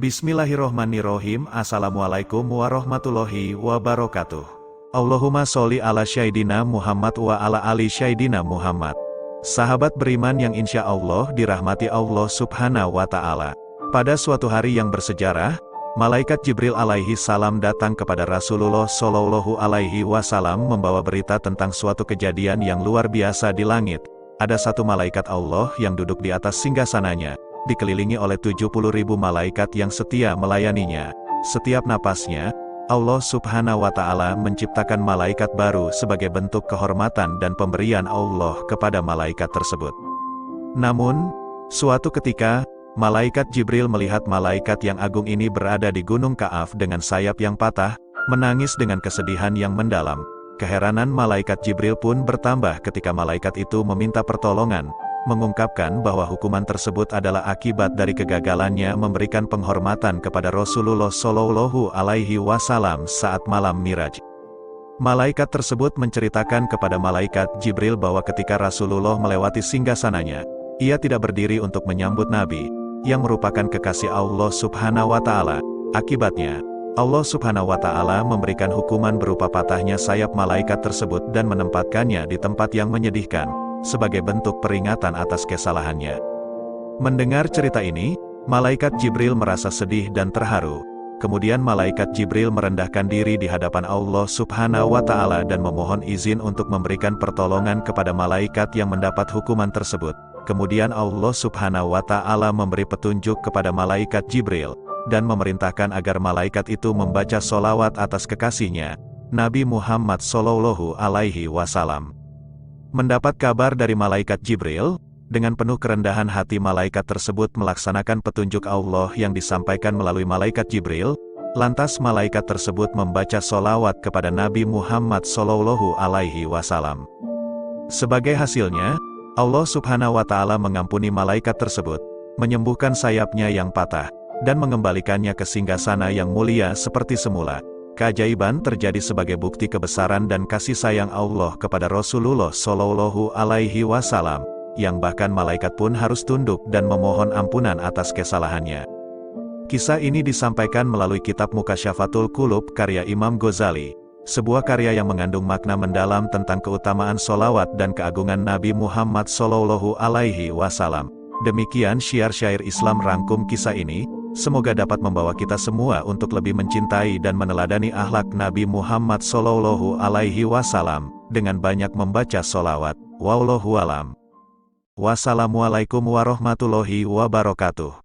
Bismillahirrohmanirrohim. Assalamualaikum warahmatullahi wabarakatuh. Allahumma sholli ala Syaidina Muhammad wa ala ali Syaidina Muhammad. Sahabat beriman yang insya Allah dirahmati Allah subhanahu wa ta'ala. Pada suatu hari yang bersejarah, Malaikat Jibril alaihi salam datang kepada Rasulullah Shallallahu alaihi wasallam membawa berita tentang suatu kejadian yang luar biasa di langit. Ada satu malaikat Allah yang duduk di atas singgasananya, dikelilingi oleh 70.000 malaikat yang setia melayaninya. Setiap napasnya, Allah subhanahu wa ta'ala menciptakan malaikat baru sebagai bentuk kehormatan dan pemberian Allah kepada malaikat tersebut. Namun, suatu ketika, Malaikat Jibril melihat malaikat yang agung ini berada di Gunung Ka'af dengan sayap yang patah, menangis dengan kesedihan yang mendalam. Keheranan malaikat Jibril pun bertambah ketika malaikat itu meminta pertolongan, mengungkapkan bahwa hukuman tersebut adalah akibat dari kegagalannya memberikan penghormatan kepada Rasulullah Shallallahu alaihi wasallam saat malam Miraj. Malaikat tersebut menceritakan kepada malaikat Jibril bahwa ketika Rasulullah melewati singgasananya, ia tidak berdiri untuk menyambut Nabi, yang merupakan kekasih Allah subhanahu wa ta'ala. Akibatnya, Allah subhanahu wa ta'ala memberikan hukuman berupa patahnya sayap malaikat tersebut dan menempatkannya di tempat yang menyedihkan, sebagai bentuk peringatan atas kesalahannya. Mendengar cerita ini, Malaikat Jibril merasa sedih dan terharu. Kemudian Malaikat Jibril merendahkan diri di hadapan Allah subhanahu wa ta'ala dan memohon izin untuk memberikan pertolongan kepada malaikat yang mendapat hukuman tersebut. Kemudian Allah subhanahu wa ta'ala memberi petunjuk kepada Malaikat Jibril, dan memerintahkan agar malaikat itu membaca sholawat atas kekasihnya, Nabi Muhammad Shallallahu alaihi wasallam. Mendapat kabar dari Malaikat Jibril, dengan penuh kerendahan hati malaikat tersebut melaksanakan petunjuk Allah yang disampaikan melalui Malaikat Jibril, lantas malaikat tersebut membaca sholawat kepada Nabi Muhammad Shallallahu alaihi wasallam. Sebagai hasilnya, Allah subhanahu wa ta'ala mengampuni malaikat tersebut, menyembuhkan sayapnya yang patah, dan mengembalikannya ke singgasana yang mulia seperti semula. Keajaiban terjadi sebagai bukti kebesaran dan kasih sayang Allah kepada Rasulullah Shallallahu alaihi wasallam, yang bahkan malaikat pun harus tunduk dan memohon ampunan atas kesalahannya. Kisah ini disampaikan melalui kitab Mukasyafatul Qulub karya Imam Ghazali, sebuah karya yang mengandung makna mendalam tentang keutamaan sholawat dan keagungan Nabi Muhammad Shallallahu alaihi wasallam. Demikian syiar-syair Islam rangkum kisah ini, semoga dapat membawa kita semua untuk lebih mencintai dan meneladani akhlak Nabi Muhammad Shallallahu alaihi wasallam, dengan banyak membaca sholawat. Wallahu alam. Wassalamualaikum warahmatullahi wabarakatuh.